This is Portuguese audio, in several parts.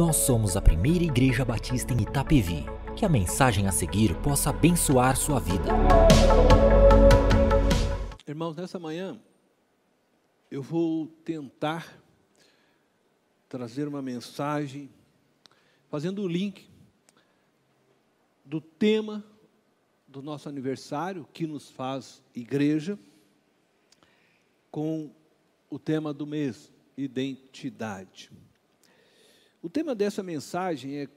Nós somos a primeira igreja batista em Itapevi. Que a mensagem a seguir possa abençoar sua vida. Irmãos, nessa manhã eu vou tentar trazer uma mensagem fazendo o link do tema do nosso aniversário, que nos faz igreja, com o tema do mês, identidade. O tema dessa mensagem é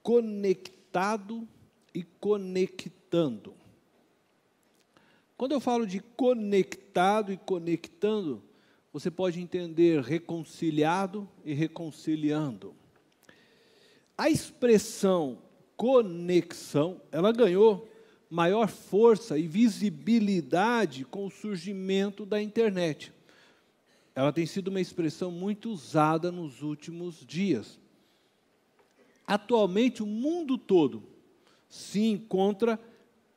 conectado e conectando. Quando eu falo de conectado e conectando, você pode entender reconciliado e reconciliando. A expressão conexão, ela ganhou maior força e visibilidade com o surgimento da internet. Ela tem sido uma expressão muito usada nos últimos dias. Atualmente, o mundo todo se encontra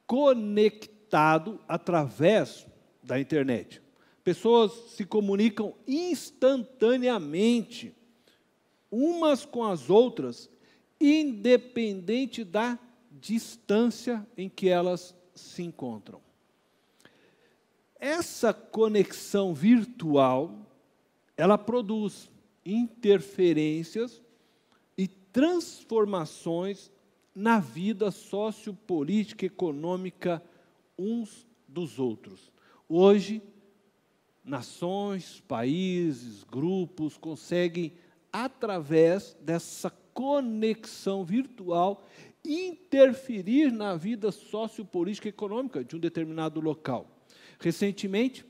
conectado através da internet. Pessoas se comunicam instantaneamente, umas com as outras, independente da distância em que elas se encontram. Essa conexão virtual, ela produz interferências e transformações na vida sociopolítica e econômica uns dos outros. Hoje, nações, países, grupos conseguem, através dessa conexão virtual, interferir na vida sociopolítica e econômica de um determinado local. Recentemente,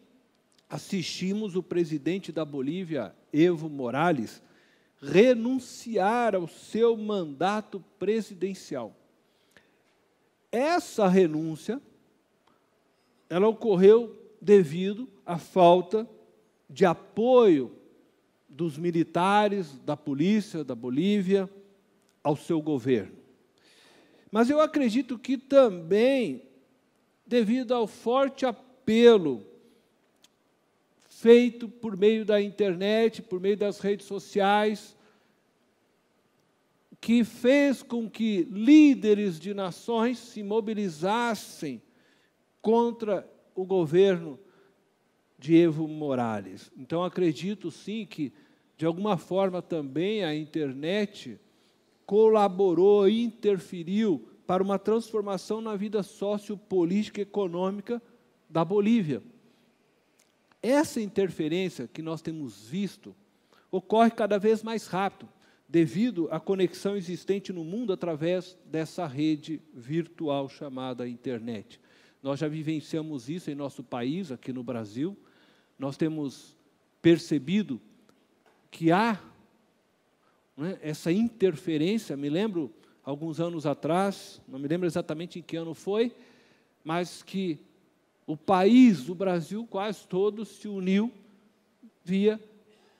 assistimos o presidente da Bolívia, Evo Morales, renunciar ao seu mandato presidencial. Essa renúncia, ela ocorreu devido à falta de apoio dos militares, da polícia da Bolívia, ao seu governo. Mas eu acredito que também, devido ao forte apelo feito por meio da internet, por meio das redes sociais, que fez com que líderes de nações se mobilizassem contra o governo de Evo Morales. Então, acredito sim que, de alguma forma também, a internet colaborou, interferiu para uma transformação na vida sociopolítica e econômica da Bolívia. Essa interferência que nós temos visto ocorre cada vez mais rápido, devido à conexão existente no mundo através dessa rede virtual chamada internet. Nós já vivenciamos isso em nosso país, aqui no Brasil. Nós temos percebido que há, essa interferência. Me lembro, alguns anos atrás, não me lembro exatamente em que ano foi, mas que o país, o Brasil, quase todo se uniu via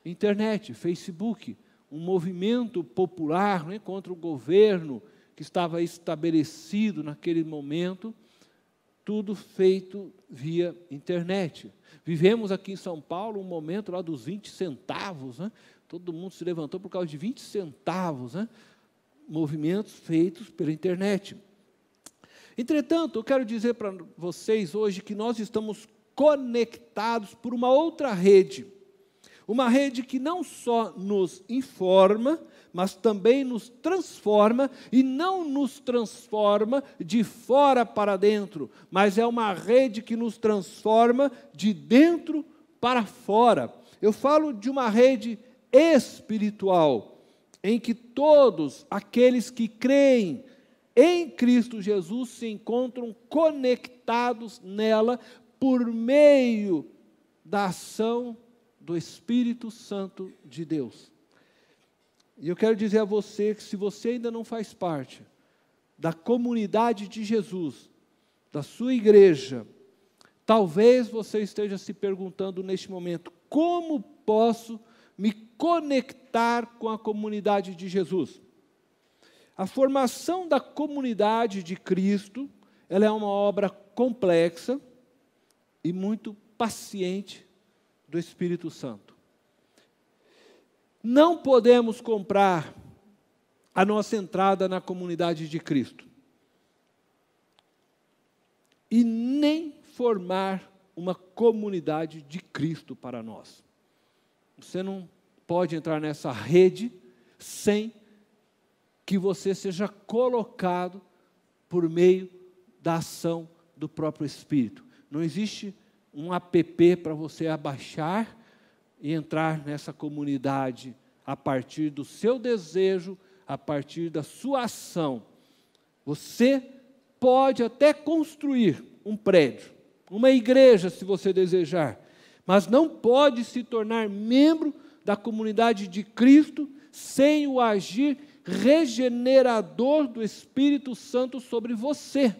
internet, Facebook, um movimento popular contra o governo que estava estabelecido naquele momento, tudo feito via internet. Vivemos aqui em São Paulo um momento lá dos 20 centavos, todo mundo se levantou por causa de 20 centavos, movimentos feitos pela internet. Entretanto, eu quero dizer para vocês hoje que nós estamos conectados por uma outra rede. Uma rede que não só nos informa, mas também nos transforma, e não nos transforma de fora para dentro, mas é uma rede que nos transforma de dentro para fora. Eu falo de uma rede espiritual, em que todos aqueles que creem em Cristo Jesus se encontram conectados nela por meio da ação do Espírito Santo de Deus. E eu quero dizer a você que, se você ainda não faz parte da comunidade de Jesus, da sua igreja, talvez você esteja se perguntando neste momento: como posso me conectar com a comunidade de Jesus? A formação da comunidade de Cristo, ela é uma obra complexa e muito paciente do Espírito Santo. Não podemos comprar a nossa entrada na comunidade de Cristo. E nem formar uma comunidade de Cristo para nós. Você não pode entrar nessa rede sem que você seja colocado por meio da ação do próprio Espírito. Não existe um app para você abaixar e entrar nessa comunidade a partir do seu desejo, a partir da sua ação. Você pode até construir um prédio, uma igreja, se você desejar, mas não pode se tornar membro da comunidade de Cristo sem o agir regenerador do Espírito Santo sobre você.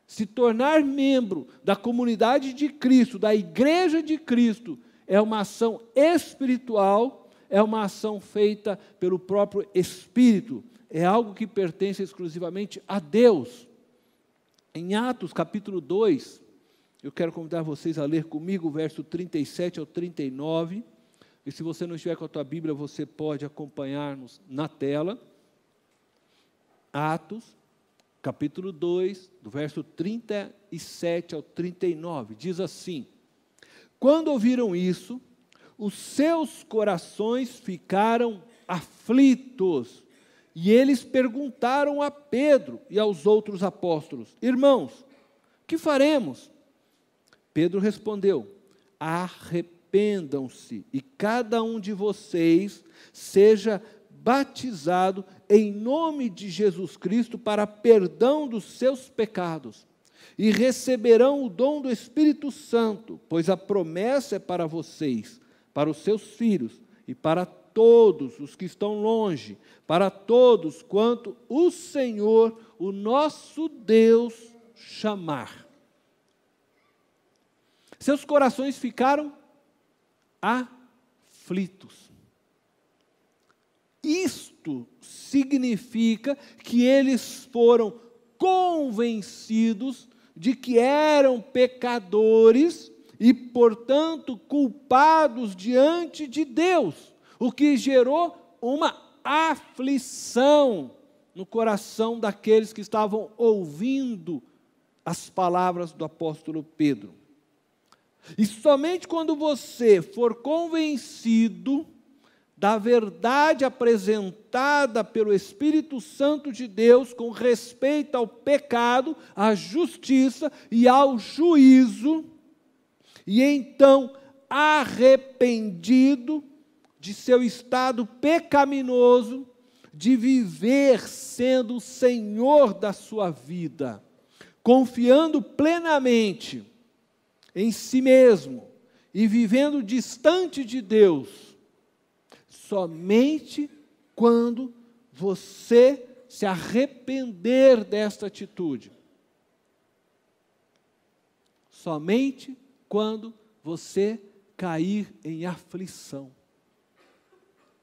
Se tornar membro da comunidade de Cristo, da igreja de Cristo, é uma ação espiritual, é uma ação feita pelo próprio Espírito, é algo que pertence exclusivamente a Deus. Em Atos capítulo 2, eu quero convidar vocês a ler comigo o verso 37 ao 39, e se você não estiver com a tua Bíblia, você pode acompanhar-nos na tela. Atos capítulo 2, do verso 37 ao 39, diz assim: quando ouviram isso, os seus corações ficaram aflitos, e eles perguntaram a Pedro e aos outros apóstolos: irmãos, que faremos? Pedro respondeu: arrependam-se, e cada um de vocês seja batizado em nome de Jesus Cristo para perdão dos seus pecados, e receberão o dom do Espírito Santo, pois a promessa é para vocês, para os seus filhos e para todos os que estão longe, para todos quanto o Senhor, o nosso Deus, chamar. Seus corações ficaram aflitos. Isto significa que eles foram convencidos de que eram pecadores e, portanto, culpados diante de Deus, o que gerou uma aflição no coração daqueles que estavam ouvindo as palavras do apóstolo Pedro. E somente quando você for convencido da verdade apresentada pelo Espírito Santo de Deus com respeito ao pecado, à justiça e ao juízo, e então arrependido de seu estado pecaminoso, de viver sendo o Senhor da sua vida, confiando plenamente em si mesmo e vivendo distante de Deus, somente quando você se arrepender desta atitude, somente quando você cair em aflição,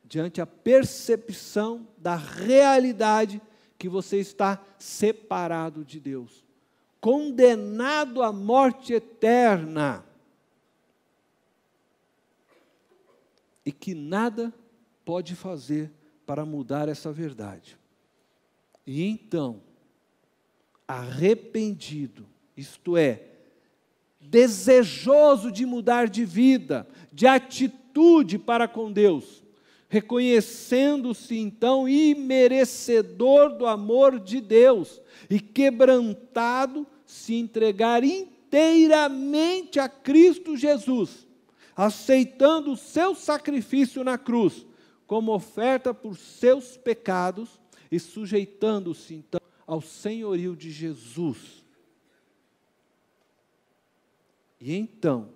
diante a percepção da realidade que você está separado de Deus, condenado à morte eterna, e que nada pode fazer para mudar essa verdade. E então, arrependido, isto é, desejoso de mudar de vida, de atitude para com Deus, reconhecendo-se então imerecedor do amor de Deus e quebrantado, se entregar inteiramente a Cristo Jesus, aceitando o seu sacrifício na cruz como oferta por seus pecados e sujeitando-se então ao senhorio de Jesus. E então,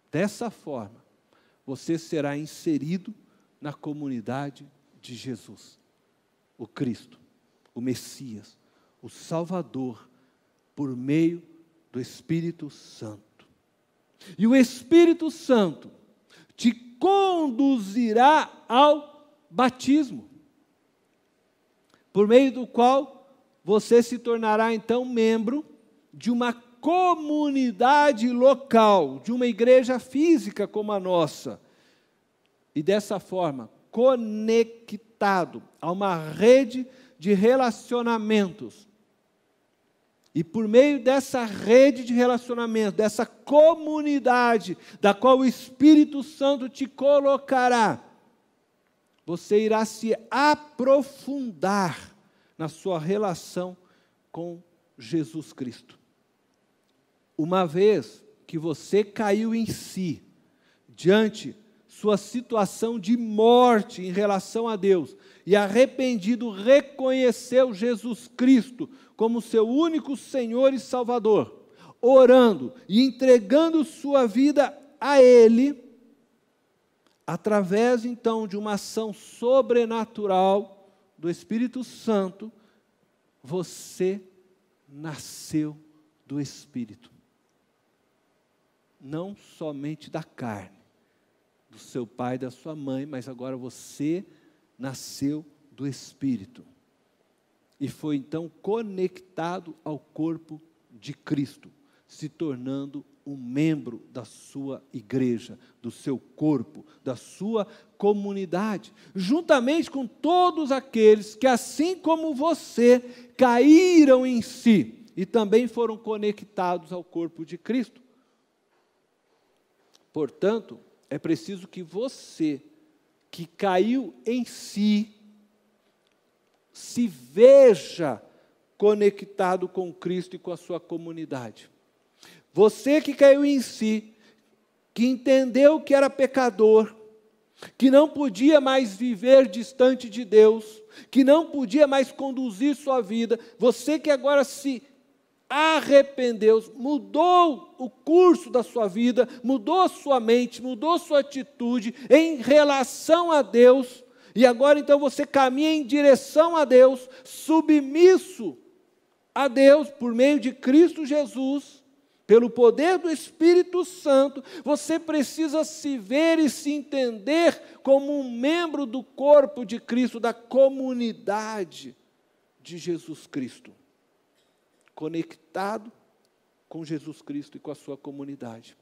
dessa forma, você será inserido na comunidade de Jesus, o Cristo, o Messias, o Salvador, por meio do Espírito Santo. E o Espírito Santo te conduzirá ao batismo, por meio do qual você se tornará então membro de uma comunidade local, de uma igreja física como a nossa, e dessa forma conectado conectado a uma rede de relacionamentos. E por meio dessa rede de relacionamento, dessa comunidade, da qual o Espírito Santo te colocará, você irá se aprofundar na sua relação com Jesus Cristo. Uma vez que você caiu em si, diante sua situação de morte em relação a Deus, e arrependido reconheceu Jesus Cristo como seu único Senhor e Salvador, orando e entregando sua vida a Ele, através então de uma ação sobrenatural do Espírito Santo, você nasceu do Espírito. Não somente da carne, do seu pai e da sua mãe, mas agora você nasceu do Espírito. E foi então conectado ao corpo de Cristo, se tornando um membro da sua igreja, do seu corpo, da sua comunidade, juntamente com todos aqueles que, assim como você, caíram em si e também foram conectados ao corpo de Cristo. Portanto, é preciso que você, que caiu em si, se veja conectado com Cristo e com a sua comunidade. Você que caiu em si, que entendeu que era pecador, que não podia mais viver distante de Deus, que não podia mais conduzir sua vida, você que agora se arrependeu, mudou o curso da sua vida, mudou a sua mente, mudou sua atitude em relação a Deus, e agora então você caminha em direção a Deus, submisso a Deus por meio de Cristo Jesus, pelo poder do Espírito Santo, você precisa se ver e se entender como um membro do corpo de Cristo, da comunidade de Jesus Cristo, conectado com Jesus Cristo e com a sua comunidade.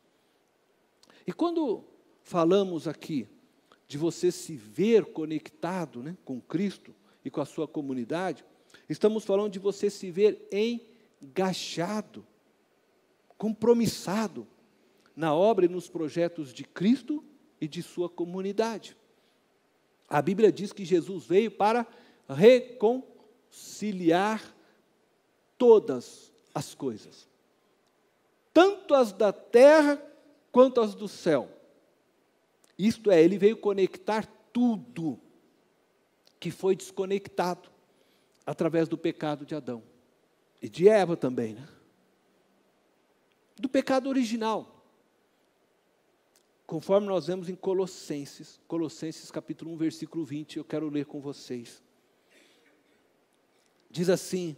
E quando falamos aqui de você se ver conectado, né, com Cristo e com a sua comunidade, estamos falando de você se ver engajado, compromissado na obra e nos projetos de Cristo e de sua comunidade. A Bíblia diz que Jesus veio para reconciliar todas as coisas, tanto as da terra quanto as do céu. Isto é, ele veio conectar tudo que foi desconectado através do pecado de Adão e de Eva também, né? Do pecado original, conforme nós vemos em Colossenses capítulo 1, versículo 20, eu quero ler com vocês. Diz assim: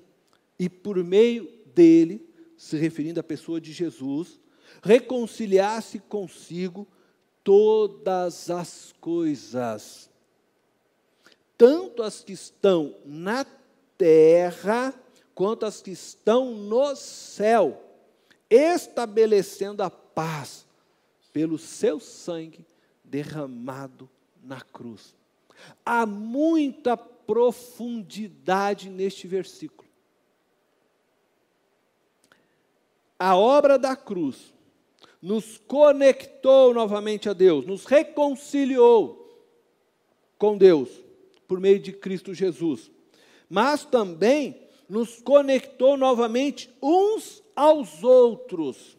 e por meio dele, se referindo à pessoa de Jesus, reconciliar-se consigo todas as coisas, tanto as que estão na terra, quanto as que estão no céu, estabelecendo a paz pelo seu sangue derramado na cruz. Há muita profundidade neste versículo. A obra da cruz nos conectou novamente a Deus, nos reconciliou com Deus por meio de Cristo Jesus, mas também nos conectou novamente uns aos outros.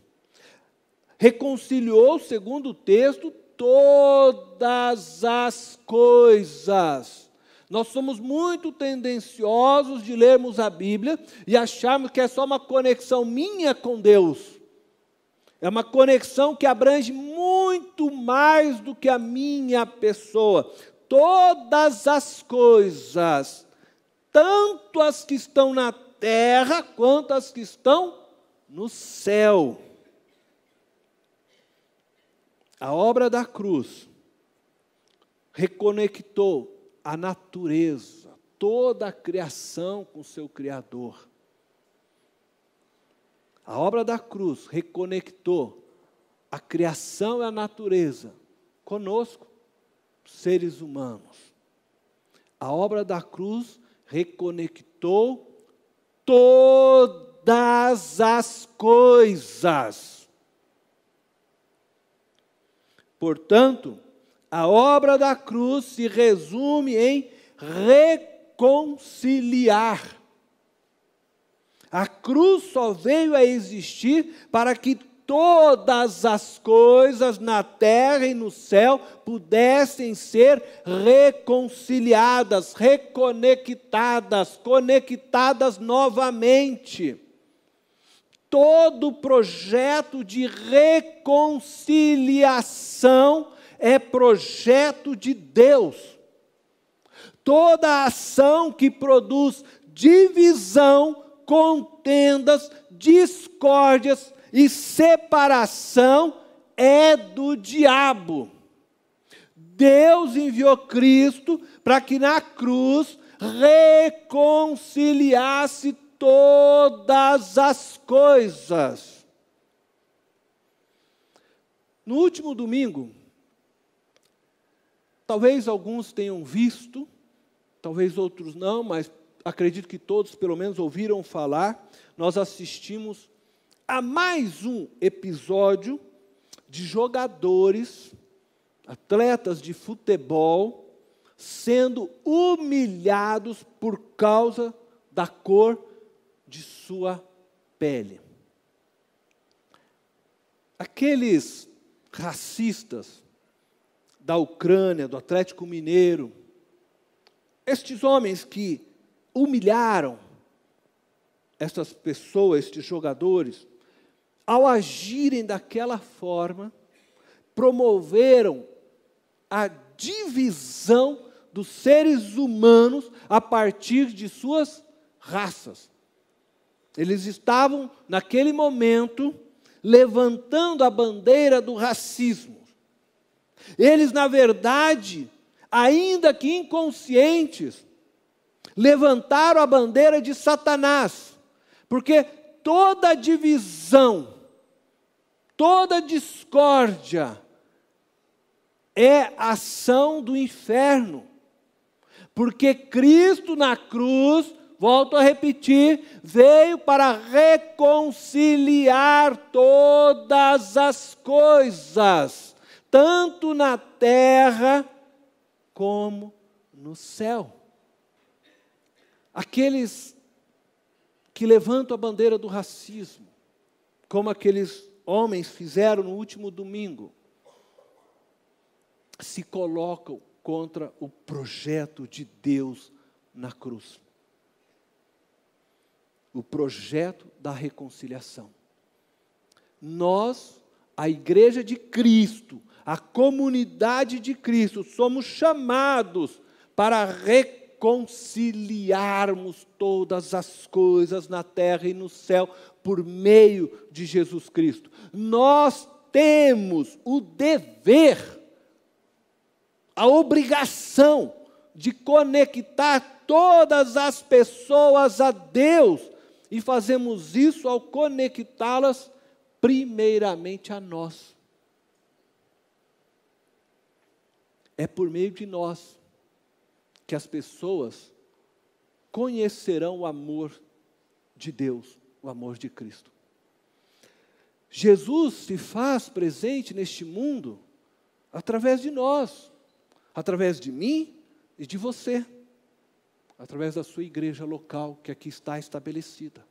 Reconciliou, segundo o texto, todas as coisas. Nós somos muito tendenciosos de lermos a Bíblia e acharmos que é só uma conexão minha com Deus. É uma conexão que abrange muito mais do que a minha pessoa. Todas as coisas, tanto as que estão na terra, quanto as que estão no céu. A obra da cruz reconectou a natureza, toda a criação com seu Criador. A obra da cruz reconectou a criação e a natureza conosco, seres humanos. A obra da cruz reconectou todas as coisas. Portanto, a obra da cruz se resume em reconciliar. A cruz só veio a existir para que todas as coisas na terra e no céu pudessem ser reconciliadas, reconectadas, conectadas novamente. Todo projeto de reconciliação é projeto de Deus. Toda ação que produz divisão, contendas, discórdias e separação é do diabo. Deus enviou Cristo para que na cruz reconciliasse todas as coisas. No último domingo, talvez alguns tenham visto, talvez outros não, mas acredito que todos pelo menos ouviram falar, nós assistimos a mais um episódio de jogadores, atletas de futebol, sendo humilhados por causa da cor de sua pele. Aqueles racistas da Ucrânia, do Atlético Mineiro, estes homens que humilharam essas pessoas, estes jogadores, ao agirem daquela forma, promoveram a divisão dos seres humanos a partir de suas raças. Eles estavam, naquele momento, levantando a bandeira do racismo. Eles, na verdade, ainda que inconscientes, levantaram a bandeira de Satanás, porque toda divisão, toda discórdia é ação do inferno, porque Cristo na cruz, volto a repetir, veio para reconciliar todas as coisas, tanto na terra como no céu. Aqueles que levantam a bandeira do racismo, como aqueles homens fizeram no último domingo, se colocam contra o projeto de Deus na cruz. O projeto da reconciliação. Nós, a Igreja de Cristo, a comunidade de Cristo, somos chamados para reconciliarmos todas as coisas na terra e no céu por meio de Jesus Cristo. Nós temos o dever, a obrigação de conectar todas as pessoas a Deus, e fazemos isso ao conectá-las primeiramente a nós. É por meio de nós que as pessoas conhecerão o amor de Deus, o amor de Cristo. Jesus se faz presente neste mundo através de nós, através de mim e de você, através da sua igreja local, que aqui está estabelecida.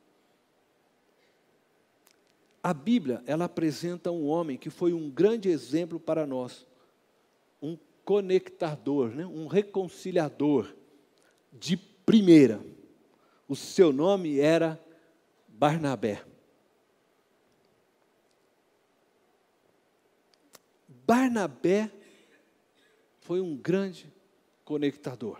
A Bíblia, ela apresenta um homem que foi um grande exemplo para nós, um conectador, um reconciliador de primeira. O seu nome era Barnabé. Barnabé foi um grande conectador.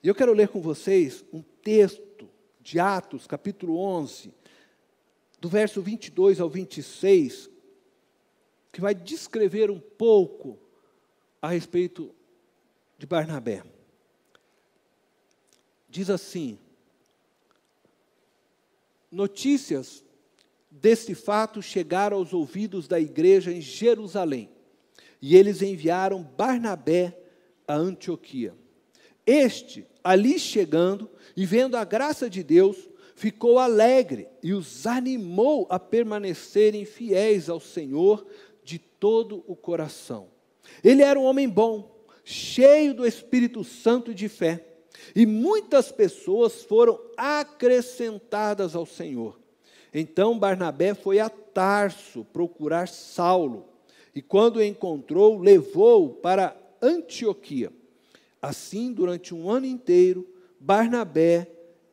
E eu quero ler com vocês um texto de Atos, capítulo 11, do verso 22 ao 26, que vai descrever um pouco a respeito de Barnabé. Diz assim: notícias desse fato chegaram aos ouvidos da igreja em Jerusalém, e eles enviaram Barnabé a Antioquia. Este, ali chegando e vendo a graça de Deus, ficou alegre e os animou a permanecerem fiéis ao Senhor de todo o coração. Ele era um homem bom, cheio do Espírito Santo e de fé, e muitas pessoas foram acrescentadas ao Senhor. Então Barnabé foi a Tarso procurar Saulo, e quando o encontrou, levou-o para Antioquia. Assim, durante um ano inteiro, Barnabé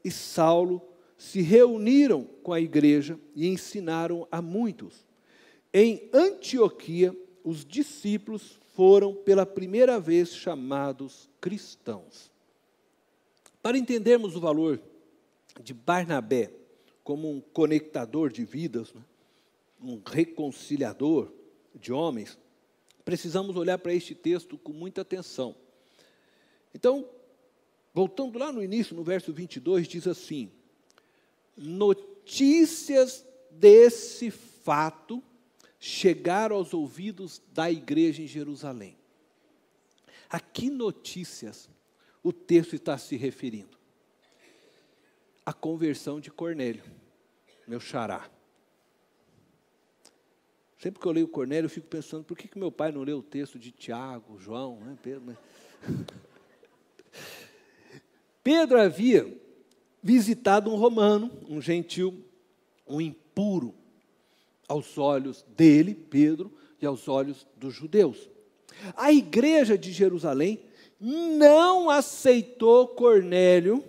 e Saulo se reuniram com a igreja e ensinaram a muitos. Em Antioquia, os discípulos foram pela primeira vez chamados cristãos. Para entendermos o valor de Barnabé como um conectador de vidas, um reconciliador de homens, precisamos olhar para este texto com muita atenção. Então, voltando lá no início, no verso 22, diz assim: notícias desse fato chegaram aos ouvidos da igreja em Jerusalém. A que notícias o texto está se referindo? A conversão de Cornélio, meu xará. Sempre que eu leio Cornélio, eu fico pensando, por que meu pai não leu o texto de Tiago, João, né, Pedro? Pedro havia visitado um romano, um gentil, um impuro, aos olhos dele, Pedro, e aos olhos dos judeus. A igreja de Jerusalém não aceitou Cornélio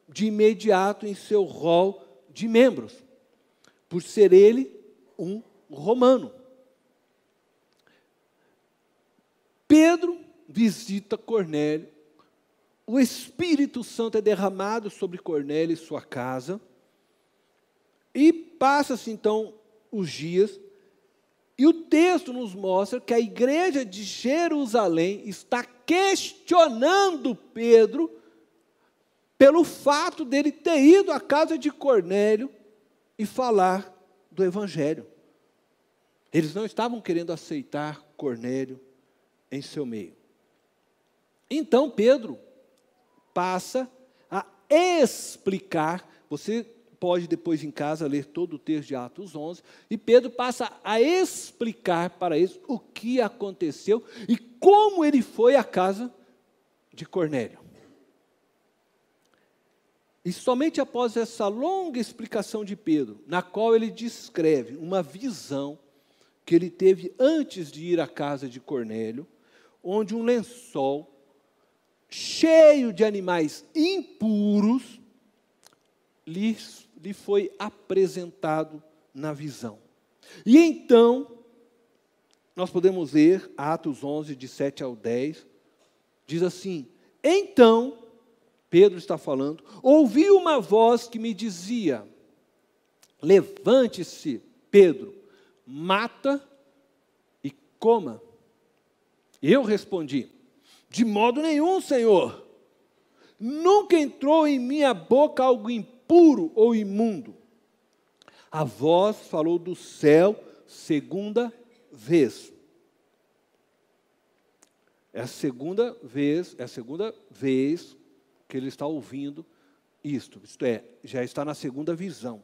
de imediato em seu rol de membros, por ser ele um romano. Pedro visita Cornélio, o Espírito Santo é derramado sobre Cornélio e sua casa, e passa-se então os dias, e o texto nos mostra que a igreja de Jerusalém está questionando Pedro pelo fato dele ter ido à casa de Cornélio e falar do Evangelho. Eles não estavam querendo aceitar Cornélio em seu meio. Então Pedro passa a explicar, você pode depois em casa ler todo o texto de Atos 11, e Pedro passa a explicar para eles o que aconteceu e como ele foi à casa de Cornélio. E somente após essa longa explicação de Pedro, na qual ele descreve uma visão que ele teve antes de ir à casa de Cornélio, onde um lençol cheio de animais impuros lhe foi apresentado na visão. E então, nós podemos ler Atos 11, de 7 ao 10, diz assim: então, Pedro está falando, ouvi uma voz que me dizia: levante-se, Pedro, mata e coma. Eu respondi: de modo nenhum, Senhor. Nunca entrou em minha boca algo impuro ou imundo. A voz falou do céu segunda vez. É a segunda vez que ele está ouvindo isto é, já está na segunda visão.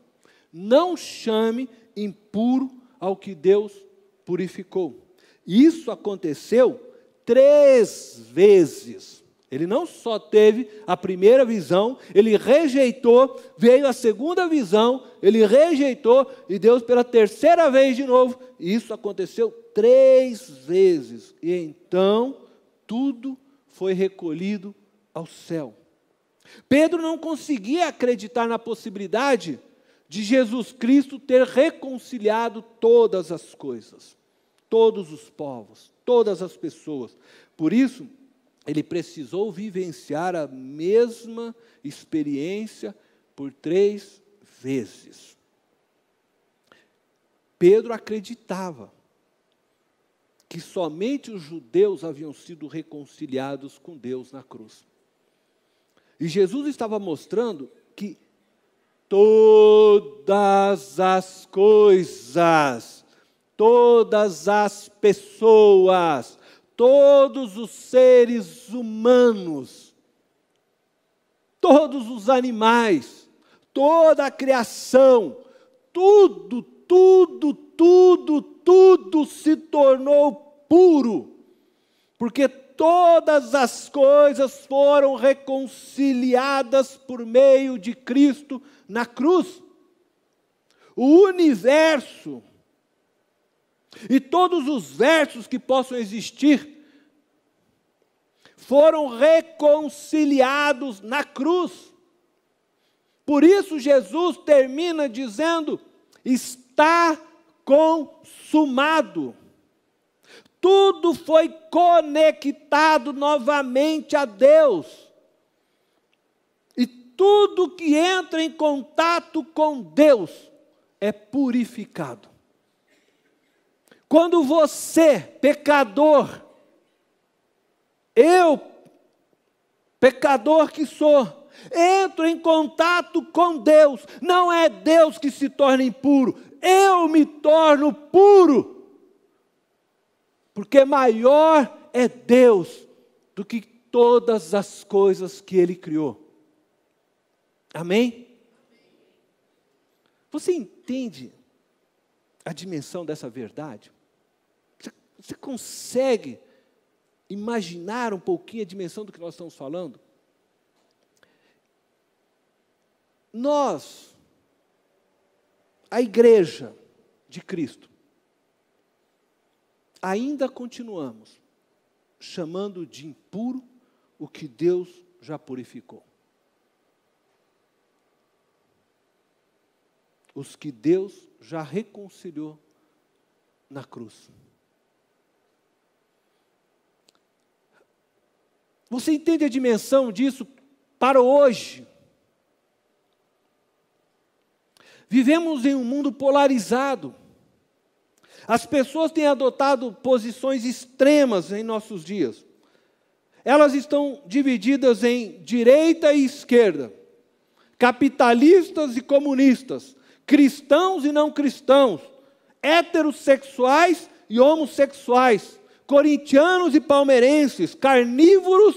Não chame impuro ao que Deus purificou. Isso aconteceu 3 vezes. Ele não só teve a primeira visão, ele rejeitou, veio a segunda visão, ele rejeitou, e Deus pela terceira vez de novo. Isso aconteceu 3 vezes. E então, tudo foi recolhido ao céu. Pedro não conseguia acreditar na possibilidade de Jesus Cristo ter reconciliado todas as coisas, todos os povos, todas as pessoas. Por isso, ele precisou vivenciar a mesma experiência por 3 vezes. Pedro acreditava que somente os judeus haviam sido reconciliados com Deus na cruz. E Jesus estava mostrando que todas as coisas, todas as pessoas, todos os seres humanos todos os animais, toda a criação, tudo se tornou puro, porque todas as coisas foram reconciliadas por meio de Cristo na cruz. O universo e todos os versos que possam existir foram reconciliados na cruz. Por isso Jesus termina dizendo: está consumado. Tudo foi conectado novamente a Deus. E tudo que entra em contato com Deus é purificado. Quando você, pecador, eu, pecador que sou, entro em contato com Deus, não é Deus que se torna impuro, eu me torno puro. Porque maior é Deus do que todas as coisas que Ele criou. Amém? Você entende a dimensão dessa verdade? Você consegue imaginar um pouquinho a dimensão do que nós estamos falando? Nós, a igreja de Cristo, ainda continuamos chamando de impuro o que Deus já purificou. Os que Deus já reconciliou na cruz. Você entende a dimensão disso para hoje? Vivemos em um mundo polarizado. As pessoas têm adotado posições extremas em nossos dias. Elas estão divididas em direita e esquerda, capitalistas e comunistas, cristãos e não cristãos, heterossexuais e homossexuais, corintianos e palmeirenses, carnívoros,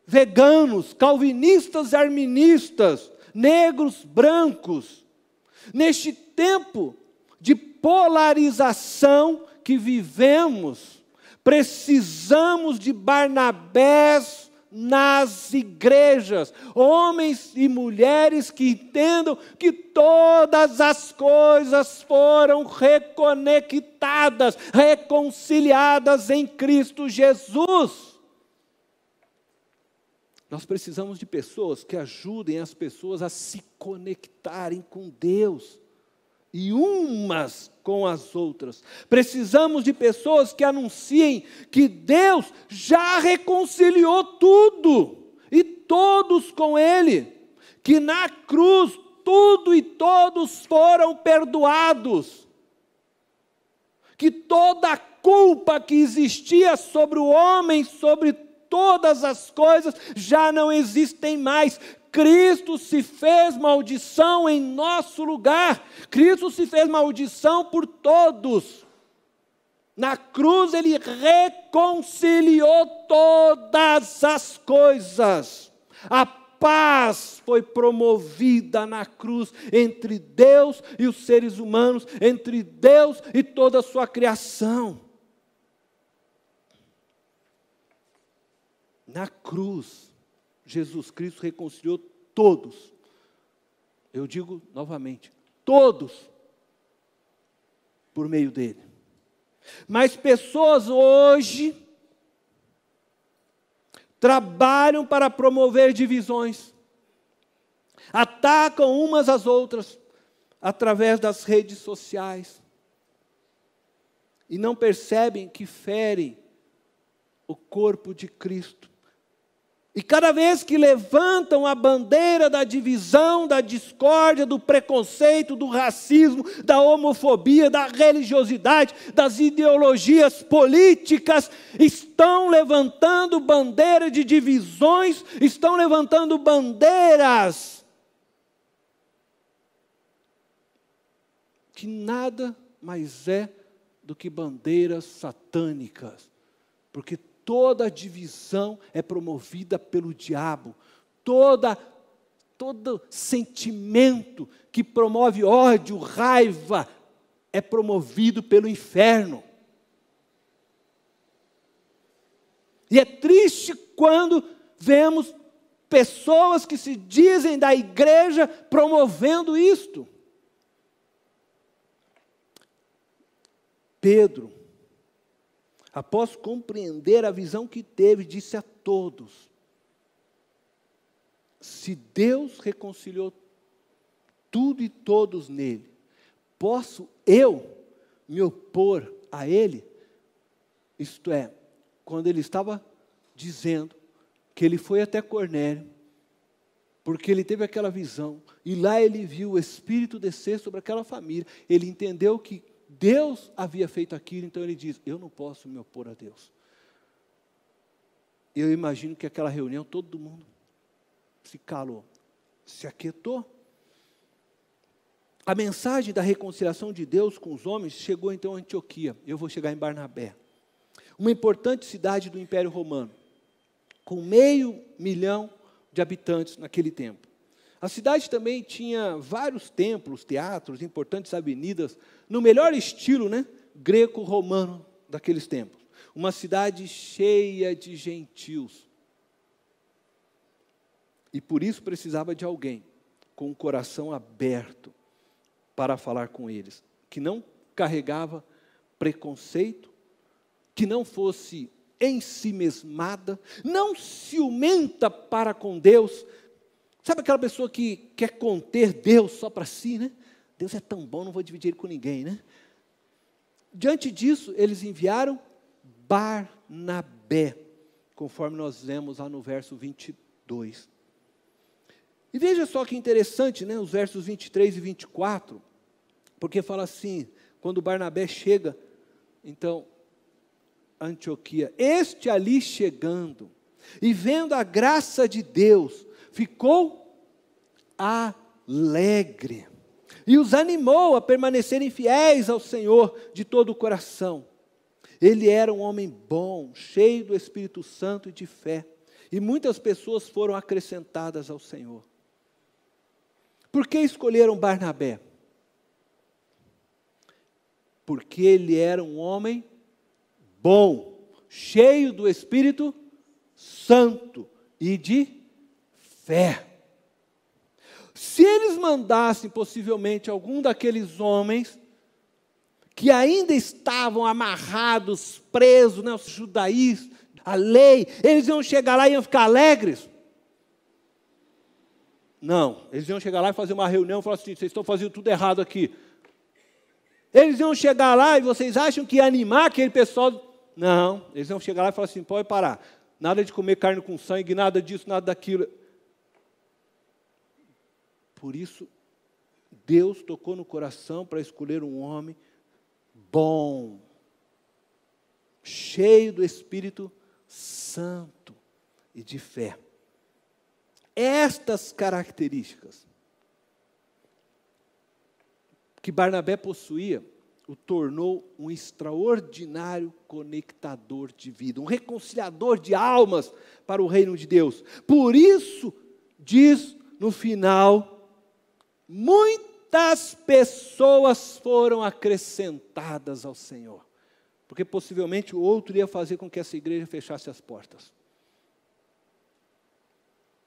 veganos, calvinistas e arministas, negros, brancos. Neste tempo de polarização que vivemos, precisamos de Barnabés nas igrejas, homens e mulheres que entendam que todas as coisas foram reconectadas, reconciliadas em Cristo Jesus. Nós precisamos de pessoas que ajudem as pessoas a se conectarem com Deus, e umas com as outras. Precisamos de pessoas que anunciem que Deus já reconciliou tudo, e todos com Ele, que na cruz tudo e todos foram perdoados, que toda a culpa que existia sobre o homem, sobre todas as coisas, já não existem mais. Cristo se fez maldição em nosso lugar. Cristo se fez maldição por todos. Na cruz Ele reconciliou todas as coisas. A paz foi promovida na cruz entre Deus e os seres humanos, entre Deus e toda a sua criação. Na cruz, Jesus Cristo reconciliou todos. Eu digo novamente, todos, por meio dele. Mas pessoas hoje trabalham para promover divisões, atacam umas às outras através das redes sociais e não percebem que ferem o corpo de Cristo. E cada vez que levantam a bandeira da divisão, da discórdia, do preconceito, do racismo, da homofobia, da religiosidade, das ideologias políticas, estão levantando bandeira de divisões, estão levantando bandeiras que nada mais é do que bandeiras satânicas, porque toda divisão é promovida pelo diabo. Toda todo sentimento que promove ódio, raiva, é promovido pelo inferno. E é triste quando vemos pessoas que se dizem da igreja promovendo isto. Pedro, após compreender a visão que teve, disse a todos: se Deus reconciliou tudo e todos nele, posso eu me opor a ele? Isto é, quando ele estava dizendo que ele foi até Cornélio, porque ele teve aquela visão, e lá ele viu o Espírito descer sobre aquela família, ele entendeu que Deus havia feito aquilo, então ele diz: eu não posso me opor a Deus. Eu imagino que aquela reunião, todo mundo se calou, se aquietou. A mensagem da reconciliação de Deus com os homens chegou então a Antioquia. Eu vou chegar em Barnabé, uma importante cidade do Império Romano, com 500.000 de habitantes naquele tempo. A cidade também tinha vários templos, teatros, importantes avenidas, no melhor estilo, greco-romano daqueles tempos. Uma cidade cheia de gentios. E por isso precisava de alguém com o coração aberto para falar com eles, que não carregava preconceito, que não fosse ensimesmada, não ciumenta para com Deus. Sabe aquela pessoa que quer conter Deus só para si, Deus é tão bom, não vou dividir ele com ninguém, Diante disso, eles enviaram Barnabé, conforme nós lemos lá no verso 22. E veja só que interessante, os versos 23 e 24, porque fala assim, quando Barnabé chega, então, a Antioquia, este ali chegando, e vendo a graça de Deus, ficou alegre, e os animou a permanecerem fiéis ao Senhor de todo o coração. Ele era um homem bom, cheio do Espírito Santo e de fé, e muitas pessoas foram acrescentadas ao Senhor. Por que escolheram Barnabé? Porque ele era um homem bom, cheio do Espírito Santo e de fé. Se eles mandassem possivelmente algum daqueles homens que ainda estavam amarrados, presos, os judaístas, a lei, eles iam chegar lá e iam ficar alegres? Não, eles iam chegar lá e fazer uma reunião e falar assim: vocês estão fazendo tudo errado aqui. Eles iam chegar lá e vocês acham que ia animar aquele pessoal? Não, eles iam chegar lá e falar assim: pode parar, nada de comer carne com sangue, nada disso, nada daquilo. Por isso, Deus tocou no coração para escolher um homem bom, cheio do Espírito Santo e de fé. Estas características que Barnabé possuía, o tornou um extraordinário conectador de vida, um reconciliador de almas para o reino de Deus. Por isso, diz no final, muitas pessoas foram acrescentadas ao Senhor, porque possivelmente o outro ia fazer com que essa igreja fechasse as portas,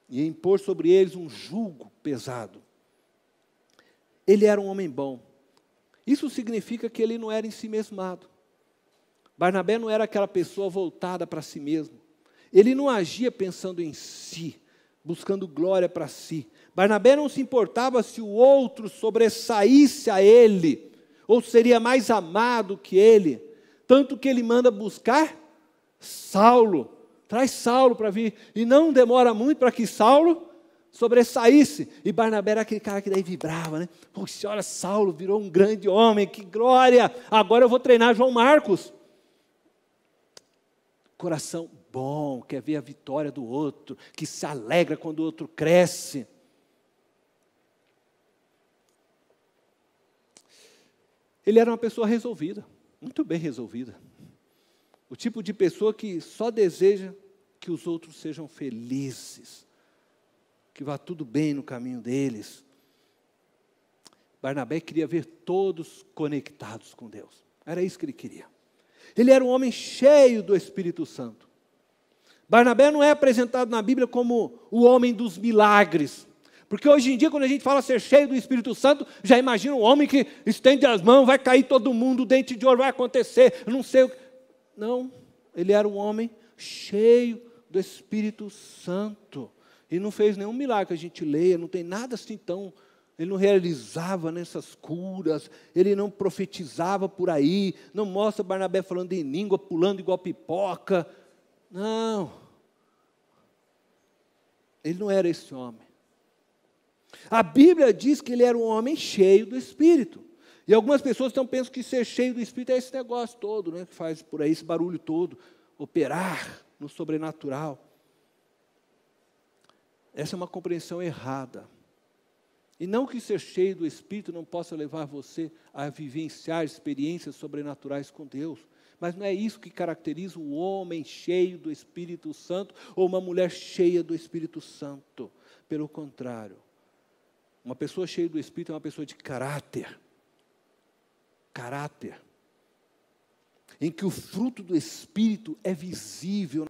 e impor sobre eles um jugo pesado. Ele era um homem bom. Isso significa que ele não era ensimesmado. Barnabé não era aquela pessoa voltada para si mesmo. Ele não agia pensando em si, buscando glória para si. Barnabé não se importava se o outro sobressaísse a ele, ou seria mais amado que ele. Tanto que ele manda buscar Saulo. Traz Saulo para vir. E não demora muito para que Saulo sobressaísse. E Barnabé era aquele cara que daí vibrava, Poxa, olha, Saulo virou um grande homem, que glória! Agora eu vou treinar João Marcos. Coração bom, quer ver a vitória do outro, que se alegra quando o outro cresce. Ele era uma pessoa resolvida, muito bem resolvida. O tipo de pessoa que só deseja que os outros sejam felizes, que vá tudo bem no caminho deles. Barnabé queria ver todos conectados com Deus. Era isso que ele queria. Ele era um homem cheio do Espírito Santo. Barnabé não é apresentado na Bíblia como o homem dos milagres. Porque hoje em dia, quando a gente fala ser cheio do Espírito Santo, já imagina um homem que estende as mãos, vai cair todo mundo, o dente de ouro vai acontecer, eu não sei o que. Não, ele era um homem cheio do Espírito Santo. E não fez nenhum milagre que a gente leia, não tem nada assim tão... Ele não realizava nessas curas, ele não profetizava por aí, não mostra Barnabé falando em língua, pulando igual pipoca. Não. Ele não era esse homem. A Bíblia diz que ele era um homem cheio do Espírito. E algumas pessoas pensam que ser cheio do Espírito é esse negócio todo, né, que faz por aí esse barulho todo, operar no sobrenatural. Essa é uma compreensão errada. E não que ser cheio do Espírito não possa levar você a vivenciar experiências sobrenaturais com Deus. Mas não é isso que caracteriza um homem cheio do Espírito Santo ou uma mulher cheia do Espírito Santo. Pelo contrário, uma pessoa cheia do Espírito é uma pessoa de caráter. Caráter. Em que o fruto do Espírito é visível,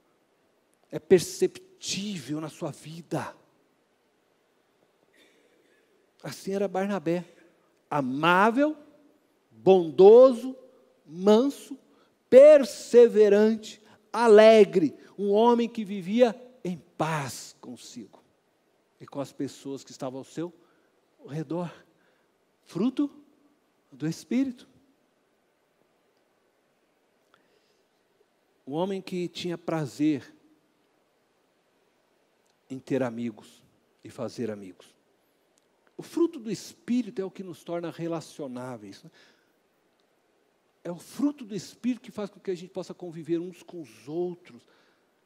é perceptível na sua vida. Assim era Barnabé, amável, bondoso, manso, perseverante, alegre, um homem que vivia em paz consigo e com as pessoas que estavam ao seu redor, fruto do Espírito. Um homem que tinha prazer em ter amigos e fazer amigos. O fruto do Espírito é o que nos torna relacionáveis. É o fruto do Espírito que faz com que a gente possa conviver uns com os outros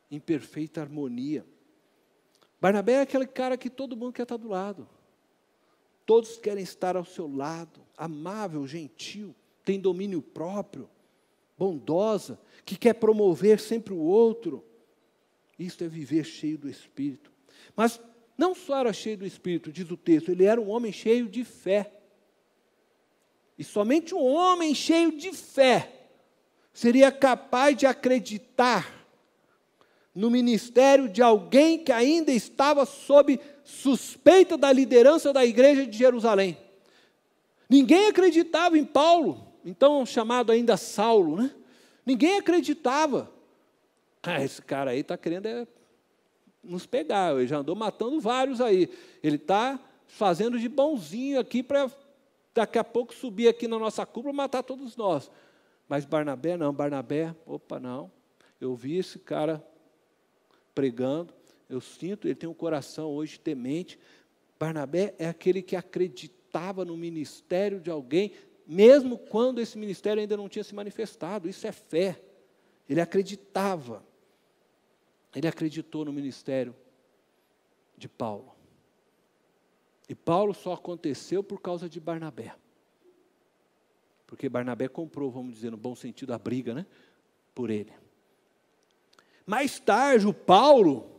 em perfeita harmonia. Barnabé é aquele cara que todo mundo quer estar do lado. Todos querem estar ao seu lado. Amável, gentil, tem domínio próprio, bondosa, que quer promover sempre o outro. Isso é viver cheio do Espírito. Mas não só era cheio do Espírito, diz o texto, ele era um homem cheio de fé. E somente um homem cheio de fé seria capaz de acreditar no ministério de alguém que ainda estava sob suspeita da liderança da igreja de Jerusalém. Ninguém acreditava em Paulo, então chamado ainda Saulo, né? Ninguém acreditava. Esse cara aí está querendo nos pegar, ele já andou matando vários aí. Ele está fazendo de bonzinho aqui para daqui a pouco subir aqui na nossa cúpula e matar todos nós. Mas Barnabé não, opa, não. Eu vi esse cara pregando, eu sinto, ele tem um coração hoje temente. Barnabé é aquele que acreditava no ministério de alguém, mesmo quando esse ministério ainda não tinha se manifestado. Isso é fé. Ele acreditava. Ele acreditou no ministério de Paulo. E Paulo só aconteceu por causa de Barnabé. Porque Barnabé comprou, vamos dizer, no bom sentido, a briga, né, por ele. Mais tarde, o Paulo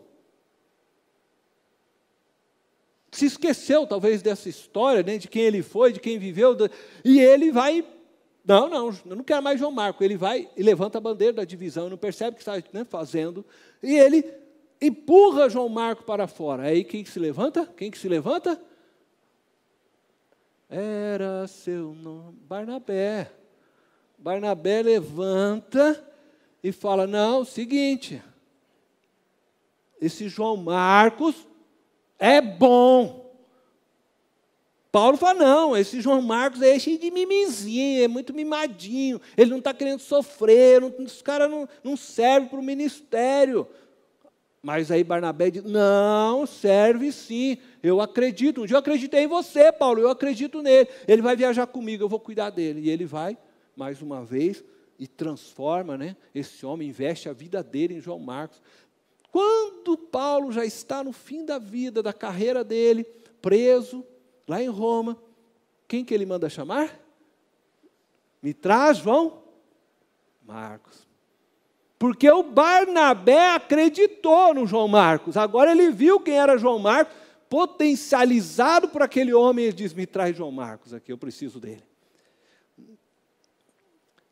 se esqueceu, talvez, dessa história, né, de quem ele foi, de quem viveu, e ele vai... Não, eu não quero mais João Marcos. Ele vai e levanta a bandeira da divisão, não percebe o que está, né, fazendo, e ele empurra João Marcos para fora. Aí quem que se levanta? Quem que se levanta? Era seu nome, Barnabé. Barnabé levanta e fala, não, seguinte, esse João Marcos é bom. Paulo fala, não, esse João Marcos é cheio de mimizinho, é muito mimadinho, ele não está querendo sofrer, os caras não servem para o ministério. Mas aí Barnabé diz, não, serve sim, eu acredito, um dia eu acreditei em você, Paulo, eu acredito nele, ele vai viajar comigo, eu vou cuidar dele. E ele vai, mais uma vez, e transforma, né, esse homem, investe a vida dele em João Marcos. Quando Paulo já está no fim da vida, da carreira dele, preso, lá em Roma, quem que ele manda chamar? Me traz João Marcos. Porque o Barnabé acreditou no João Marcos. Agora ele viu quem era João Marcos. potencializado por aquele homem, ele diz, me traz João Marcos aqui, eu preciso dele.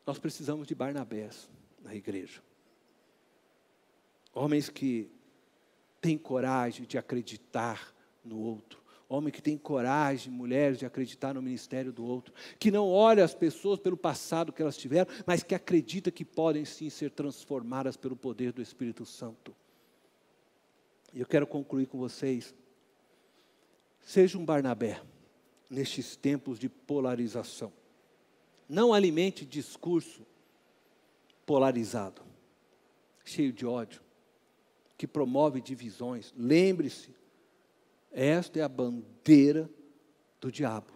Nós precisamos de Barnabés na igreja. Homens que têm coragem de acreditar no outro. Homem que tem coragem, mulheres, de acreditar no ministério do outro. Que não olha as pessoas pelo passado que elas tiveram, mas que acredita que podem sim ser transformadas pelo poder do Espírito Santo. E eu quero concluir com vocês. Seja um Barnabé nestes tempos de polarização. Não alimente discurso polarizado, cheio de ódio, que promove divisões. Lembre-se, esta é a bandeira do diabo.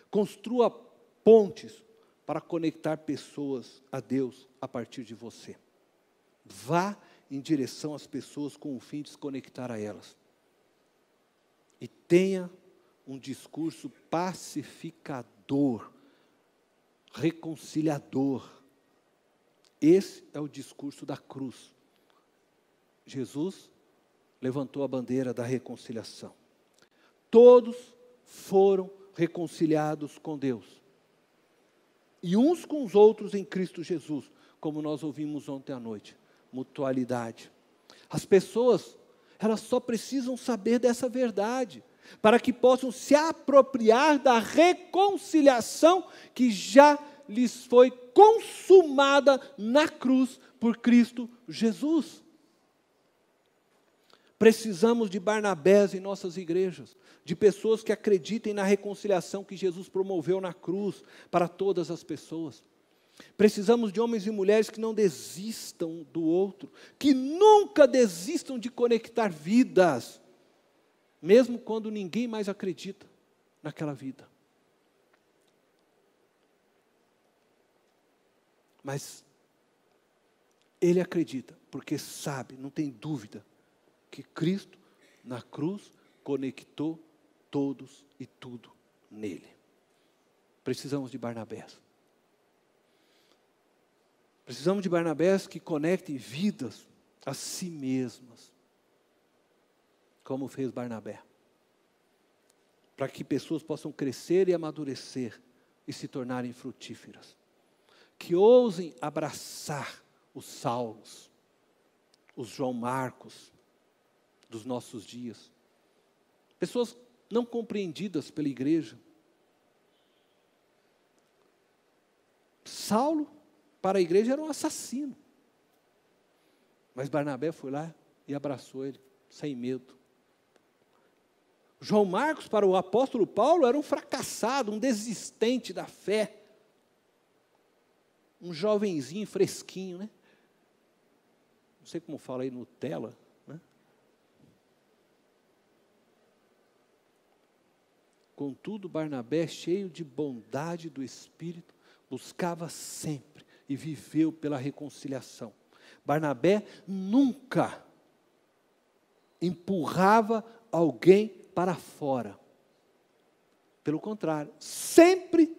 Construa pontes para conectar pessoas a Deus a partir de você. Vá em direção às pessoas com o fim de se conectar a elas. E tenha um discurso pacificador, reconciliador. Esse é o discurso da cruz. Jesus levantou a bandeira da reconciliação. Todos foram reconciliados com Deus. E uns com os outros em Cristo Jesus, como nós ouvimos ontem à noite. Mutualidade. As pessoas, elas só precisam saber dessa verdade, para que possam se apropriar da reconciliação que já lhes foi consumada na cruz por Cristo Jesus. Precisamos de Barnabés em nossas igrejas, de pessoas que acreditem na reconciliação que Jesus promoveu na cruz para todas as pessoas. Precisamos de homens e mulheres que não desistam do outro, que nunca desistam de conectar vidas, mesmo quando ninguém mais acredita naquela vida. Mas ele acredita, porque sabe, não tem dúvida, que Cristo, na cruz, conectou todos e tudo nele. Precisamos de Barnabés. Precisamos de Barnabés que conectem vidas a si mesmas, como fez Barnabé. Para que pessoas possam crescer e amadurecer e se tornarem frutíferas. Que ousem abraçar os Saulos, os João Marcos dos nossos dias. Pessoas não compreendidas pela igreja. Saulo, para a igreja, era um assassino. Mas Barnabé foi lá e abraçou ele, sem medo. João Marcos, para o apóstolo Paulo, era um fracassado, um desistente da fé. Um jovenzinho fresquinho, né? Não sei como fala aí, Nutella, né? Contudo, Barnabé, cheio de bondade do Espírito, buscava sempre e viveu pela reconciliação. Barnabé nunca empurrava alguém para fora. Pelo contrário, sempre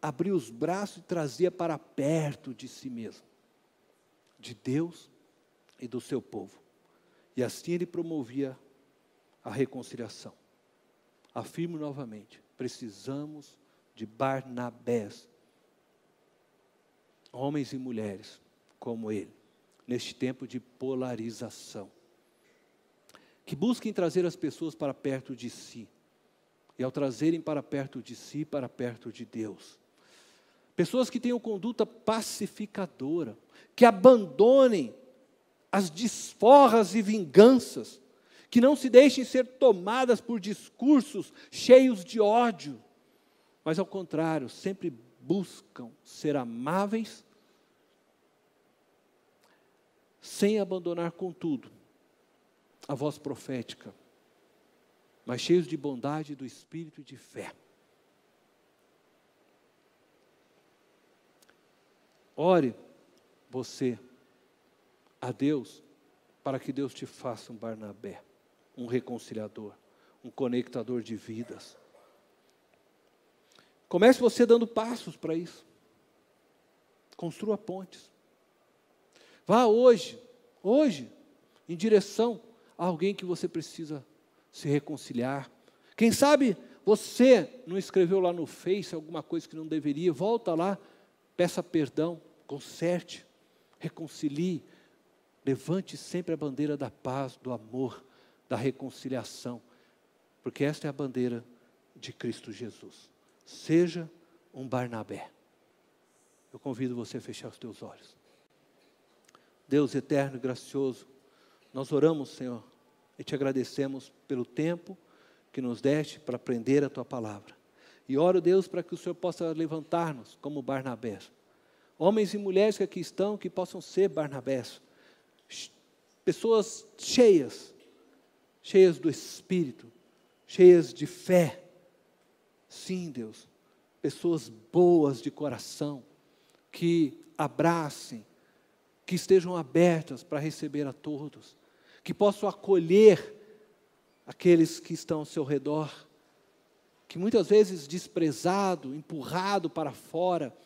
abria os braços e trazia para perto de si mesmo, de Deus e do seu povo. E assim ele promovia a reconciliação. Afirmo novamente, precisamos de Barnabés, homens e mulheres como ele, neste tempo de polarização, que busquem trazer as pessoas para perto de si, e ao trazerem para perto de si, para perto de Deus. Pessoas que tenham conduta pacificadora, que abandonem as desforras e vinganças, que não se deixem ser tomadas por discursos cheios de ódio, mas ao contrário, sempre buscam ser amáveis, sem abandonar, contudo, a voz profética, mas cheios de bondade do Espírito e de fé. Ore você a Deus, para que Deus te faça um Barnabé, um reconciliador, um conectador de vidas. Comece você dando passos para isso. Construa pontes. Vá hoje, em direção a alguém que você precisa se reconciliar. Quem sabe você não escreveu lá no Face alguma coisa que não deveria, volta lá, peça perdão, conserte, reconcilie, levante sempre a bandeira da paz, do amor, da reconciliação, porque esta é a bandeira de Cristo Jesus. Seja um Barnabé. Eu convido você a fechar os teus olhos. Deus eterno e gracioso, nós oramos, Senhor, e te agradecemos pelo tempo que nos deste para aprender a Tua palavra. E oro, Deus, para que o Senhor possa levantar-nos como Barnabés. Homens e mulheres que aqui estão, que possam ser Barnabés. Pessoas cheias do Espírito, cheias de fé. Sim, Deus, pessoas boas de coração, que abracem, que estejam abertas para receber a todos, que possam acolher aqueles que estão ao seu redor, que muitas vezes desprezado, empurrado para fora,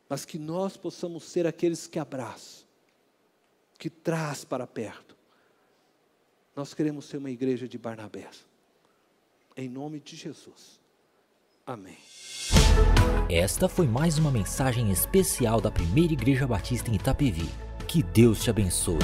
mas que nós possamos ser aqueles que abraçam, que traz para perto. Nós queremos ser uma igreja de Barnabés. Em nome de Jesus. Amém. Esta foi mais uma mensagem especial da Primeira Igreja Batista em Itapevi. Que Deus te abençoe.